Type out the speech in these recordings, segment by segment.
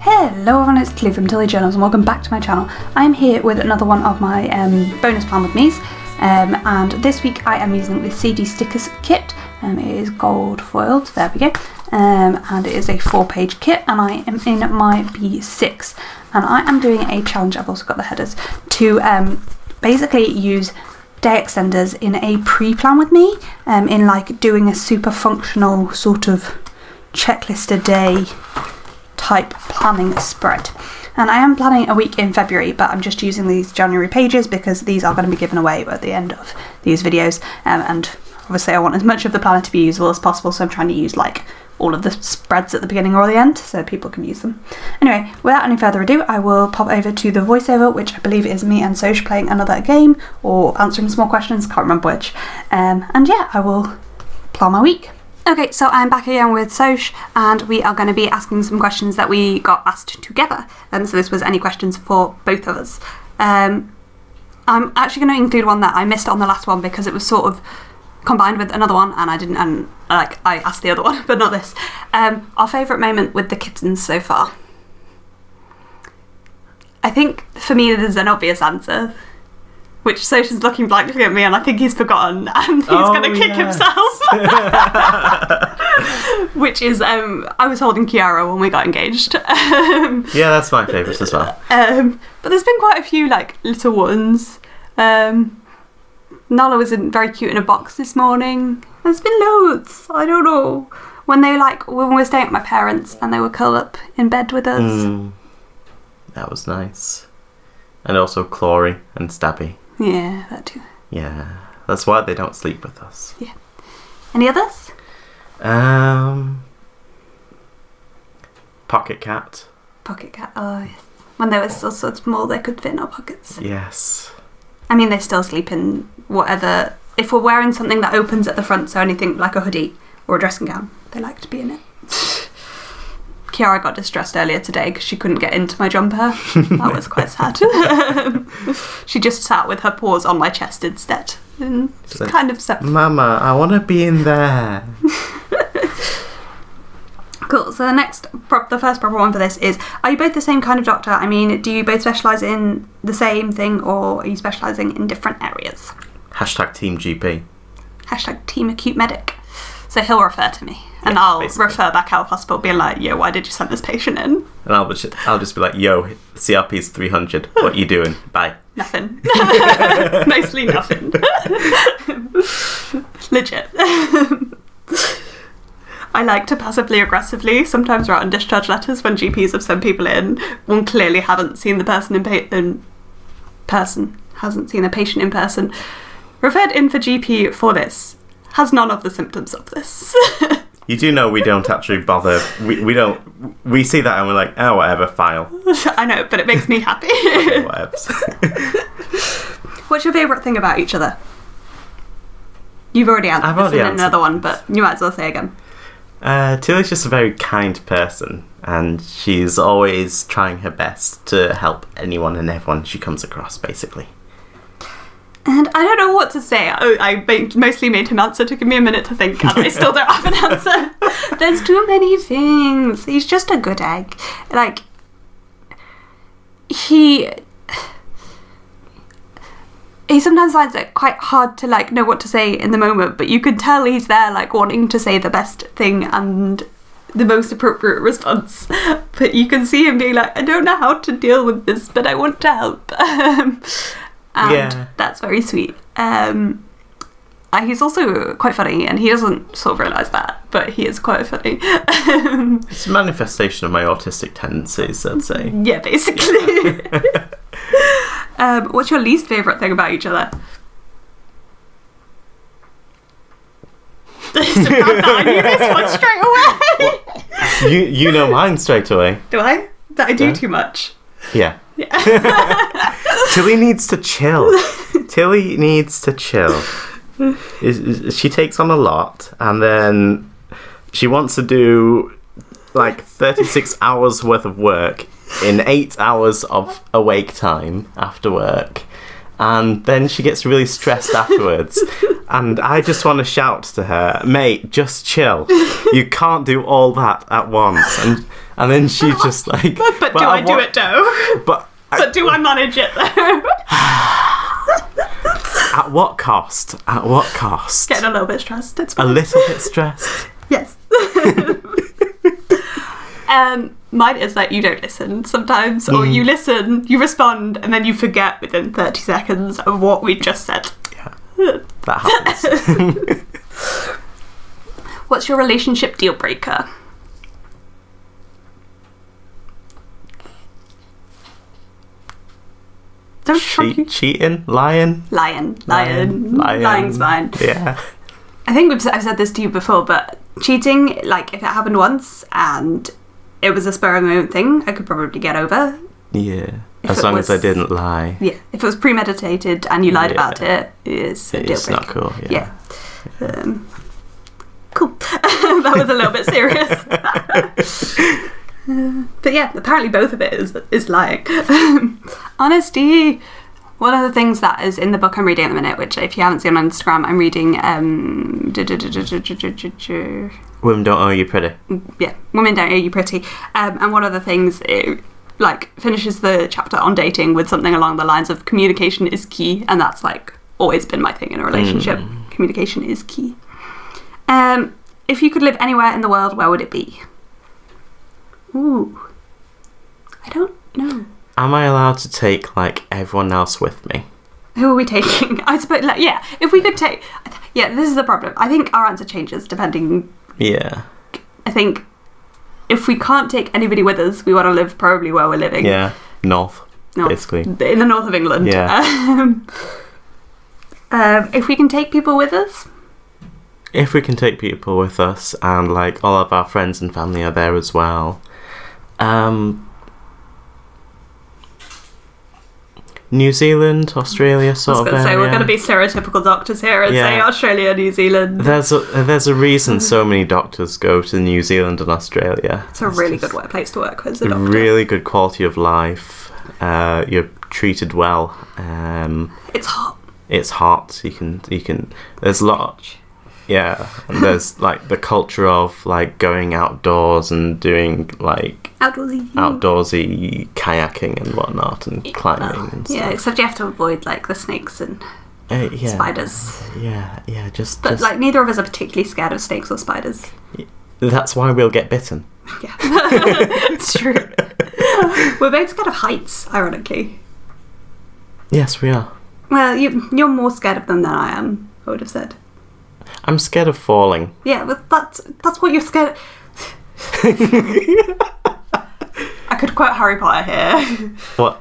Hello everyone, it's Tilly from Tilly Journals and welcome back to my channel. I'm here with another one of my bonus plan with me's, and this week I am using the Sadies stickers kit. It is gold foiled, there we go, and it is a 4-page kit, and I am in my B6 and I am doing a challenge. I've also got the headers to basically use day extenders in a pre-plan with me, in like doing a super functional sort of checklist a day type planning spread. And I am planning a week in February, but I'm just using these January pages because these are going to be given away at the end of these videos, and obviously I want as much of the planner to be usable as possible, so I'm trying to use like all of the spreads at the beginning or the end so people can use them. Anyway, without any further ado, I will pop over to the voiceover, which I believe is me and Soch playing another game or answering small questions, can't remember which, and yeah, I will plan my week. Okay, so I'm back again with Soch, and we are going to be asking some questions that we got asked together. So this was any questions for both of us. I'm actually going to include one that I missed on the last one because it was sort of combined with another one, and I asked the other one, but not this. Our favourite moment with the kittens so far. I think for me there's an obvious answer, which Soch is looking blankly at me, and I think he's forgotten, and he's going to kick himself. Which is, I was holding Kiara when we got engaged. Yeah, that's my favourite as well. But there's been quite a few, like, little ones. Nala was very cute in a box this morning. There's been loads. I don't know. When we were staying at my parents, and they were curled up in bed with us. That was nice. And also Clory and Stabby. Yeah, that too. Yeah, that's why they don't sleep with us. Yeah. Any others? Pocket Cat. Pocket Cat, oh yes. When they were still so small they could fit in our pockets. Yes. I mean, they still sleep in whatever. If we're wearing something that opens at the front, so anything like a hoodie or a dressing gown, they like to be in it. Kiara got distressed earlier today because she couldn't get into my jumper. That was quite sad. She just sat with her paws on my chest instead. And like, kind of sad. Mama, I want to be in there. Cool, so the first proper one for this is, are you both the same kind of doctor? I mean, do you both specialise in the same thing, or are you specialising in different areas? # Team GP. # Team Acute Medic. So he'll refer to me, and yeah, I'll refer back out of hospital, being like, yo, why did you send this patient in? And I'll just be like, yo, CRP's 300, what you doing? Bye. Nothing. Mostly nothing. Legit. I like to passively aggressively sometimes write on discharge letters when GPs have sent people in. One clearly haven't seen the hasn't seen a patient in person. Referred in for GP for this. Has none of the symptoms of this. You do know we don't actually bother. We see that and we're like, oh, whatever, file. I know, but it makes me happy. Okay, whatever. What's your favourite thing about each other? You've already answered this in another one, but you might as well say again. Tilly's just a very kind person, and she's always trying her best to help anyone and everyone she comes across, basically. And I don't know what to say. I mostly made him answer. Took me a minute to think, and I still don't have an answer. There's too many things. He's just a good egg. Like, he sometimes finds it quite hard to like know what to say in the moment, but you can tell he's there like wanting to say the best thing and the most appropriate response. But you can see him being like, I don't know how to deal with this, but I want to help. And yeah, that's very sweet. He's also quite funny, and he doesn't sort of realise that, but he is quite funny. It's a manifestation of my autistic tendencies, I'd say. Yeah, basically. What's your least favourite thing about each other? I knew this one straight away. You know mine straight away. Do I? That I do too much? Yeah. Tilly needs to chill. She takes on a lot, and then she wants to do like 36 hours worth of work in 8 hours of awake time after work, And then she gets really stressed afterwards. And I just want to shout to her, mate, just chill. You can't do all that at once. And then she's just like... But do I do it, though? But do I manage it, though? At what cost? At what cost? Getting a little bit stressed. It's A fine. little bit stressed? Yes. Mine is that you don't listen sometimes, or you listen, you respond, and then you forget within 30 seconds of what we just said. Yeah, that happens. What's your relationship deal breaker? Don't Cheating? Lying? Lying's fine. Yeah. I think I've said this to you before, but cheating, like, if it happened once and it was a spur of the moment thing, I could probably get over. Yeah. As long as I didn't lie. Yeah. If it was premeditated and you lied about it, it's a deal breaker. It's not cool. Yeah. Cool. That was a little bit serious. But yeah, apparently both of it is lying. Honesty. One of the things that is in the book I'm reading at the minute, which if you haven't seen on Instagram, I'm reading Women Don't Owe You Pretty. Yeah, Women Don't Owe You Pretty. And one of the things, it, like, finishes the chapter on dating with something along the lines of communication is key, and that's, like, always been my thing in a relationship. Communication is key. If you could live anywhere in the world, where would it be? Ooh. I don't know. Am I allowed to take, like, everyone else with me? Who are we taking? I suppose, like, yeah, if we could take... Yeah, this is the problem. I think our answer changes depending... Yeah. I think if we can't take anybody with us, we want to live probably where we're living. Yeah, north. Basically. In the north of England. Yeah. If we can take people with us... If we can take people with us and, like, all of our friends and family are there as well... New Zealand, Australia, sort of area. I was going to say, we're going to be stereotypical doctors here and say Australia, New Zealand. There's a reason so many doctors go to New Zealand and Australia. It's a really good place to work as a doctor. Really good quality of life. You're treated well. It's hot. It's hot. You can. There's a lot. Yeah, and there's like the culture of like going outdoors and doing like outdoorsy kayaking and whatnot and climbing and stuff. Yeah, except you have to avoid like the snakes and spiders. Yeah, But like neither of us are particularly scared of snakes or spiders. That's why we'll get bitten. Yeah, it's true. We're both scared of heights, ironically. Yes, we are. Well, you're more scared of them than I am, I would have said. I'm scared of falling. Yeah, but that's what you're scared of. I could quote Harry Potter here. What?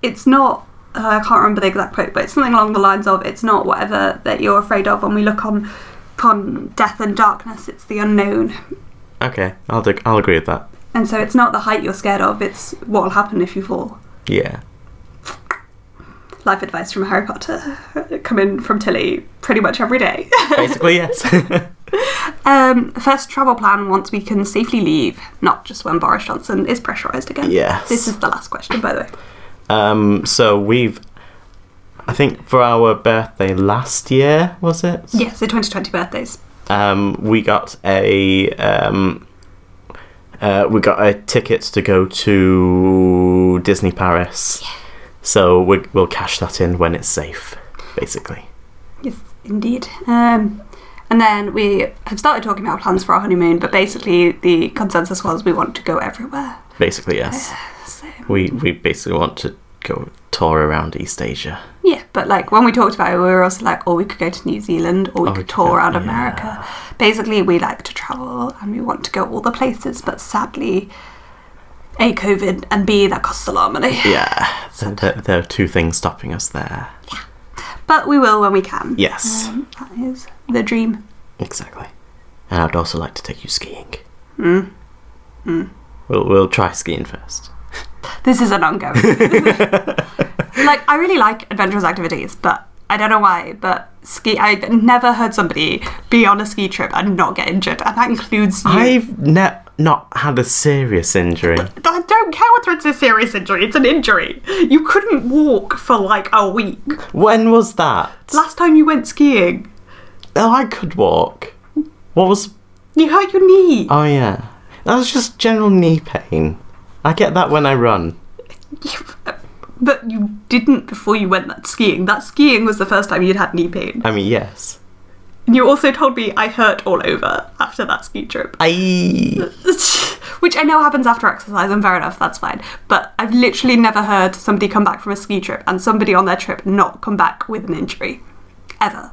It's not, I can't remember the exact quote, but it's something along the lines of, it's not whatever that you're afraid of when we look on death and darkness, it's the unknown. Okay, I'll agree with that. And so it's not the height you're scared of, it's what will happen if you fall. Yeah. Life advice from Harry Potter coming from Tilly pretty much every day. Basically, yes. First travel plan once we can safely leave, not just when Boris Johnson is pressurised again. Yes. This is the last question, by the way. So I think for our birthday last year, was it? Yes, the 2020 birthdays. We got a ticket to go to Disney Paris. Yeah. So we'll cash that in when it's safe, basically. Yes, indeed. And then we have started talking about plans for our honeymoon, but basically the consensus was we want to go everywhere. Basically, yes. We basically want to go tour around East Asia. Yeah, but like when we talked about it, we were also like, we could go to New Zealand, or we could tour around America. Basically, we like to travel and we want to go all the places, but sadly... A, COVID, and B, that costs a lot of money. Yeah, there are two things stopping us there. Yeah. But we will when we can. Yes. That is the dream. Exactly. And I'd also like to take you skiing. We'll We'll try skiing first. This is an ongoing. Like, I really like adventurous activities, but I don't know why, but I've never heard somebody be on a ski trip and not get injured, and that includes you. I've not had a serious injury. But I don't care whether it's a serious injury, it's an injury. You couldn't walk for like a week. When was that? Last time you went skiing. Oh, I could walk. What was... You hurt your knee. Oh, yeah. That was just general knee pain. I get that when I run. But you didn't before you went skiing. That skiing was the first time you'd had knee pain. I mean, yes. And you also told me I hurt all over after that ski trip. Which I know happens after exercise, and fair enough, that's fine. But I've literally never heard somebody come back from a ski trip and somebody on their trip not come back with an injury. Ever.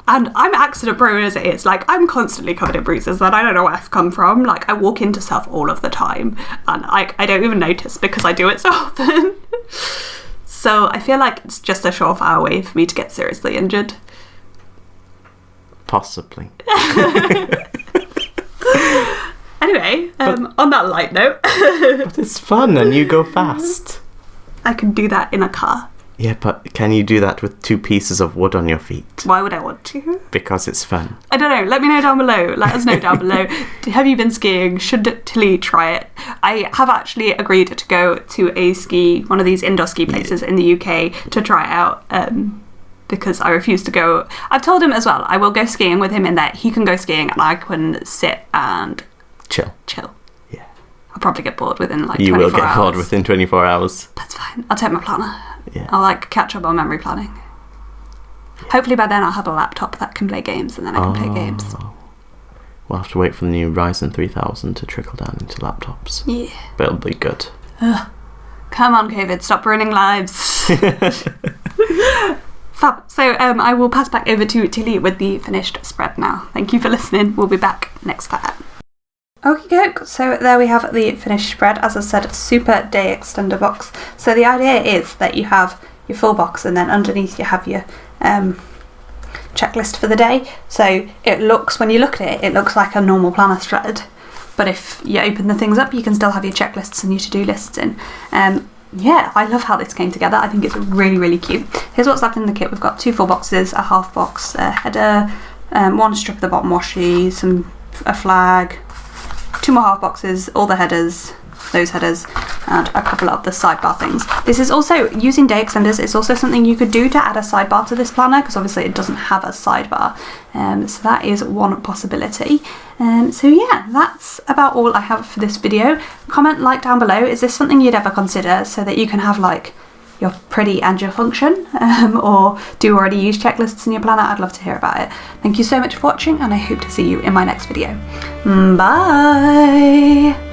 And I'm accident prone as it is. Like, I'm constantly covered in bruises that I don't know where I've come from. Like, I walk into stuff all of the time and I don't even notice because I do it so often. So I feel like it's just a surefire way for me to get seriously injured. Possibly. Anyway, on that light note. But it's fun and you go fast. I can do that in a car. Yeah, but can you do that with 2 pieces of wood on your feet? Why would I want to? Because it's fun. I don't know. Let me know down below. Let us know down below. Have you been skiing? Should Tilly try it? I have actually agreed to go to one of these indoor ski places in the UK to try it out because I refuse to go. I've told him as well, I will go skiing with him in there. He can go skiing and I can sit and chill. Yeah. I'll probably get bored within like 24 You hours. will get bored within 24 hours. That's fine. I'll take my planner. Yeah. I'll like catch up on memory planning. Yeah. Hopefully by then I'll have a laptop that can play games and then I can play games. We'll have to wait for the new Ryzen 3000 to trickle down into laptops. Yeah. But it'll be good. Come on, COVID, stop ruining lives. Fab. So I will pass back over to Tilly with the finished spread now. Thank you for listening. We'll be back next time. Okay, so there we have the finished spread. As I said, super day extender box. So the idea is that you have your full box and then underneath you have your checklist for the day. So it looks, when you look at it, it looks like a normal planner spread. But if you open the things up, you can still have your checklists and your to-do lists in. Yeah, I love how this came together. I think it's really, really cute. Here's what's left in the kit. We've got 2 full boxes, a half box, a header, 1 strip of the bottom washi, a flag, 2 more half boxes, all the headers, those headers, and a couple of the sidebar things. This is also, using day extenders, it's also something you could do to add a sidebar to this planner, because obviously it doesn't have a sidebar. So that is one possibility. So yeah, that's about all I have for this video. Comment, like down below, is this something you'd ever consider so that you can have like your pretty and your function, or do you already use checklists in your planner? I'd love to hear about it. Thank you so much for watching and I hope to see you in my next video. Bye!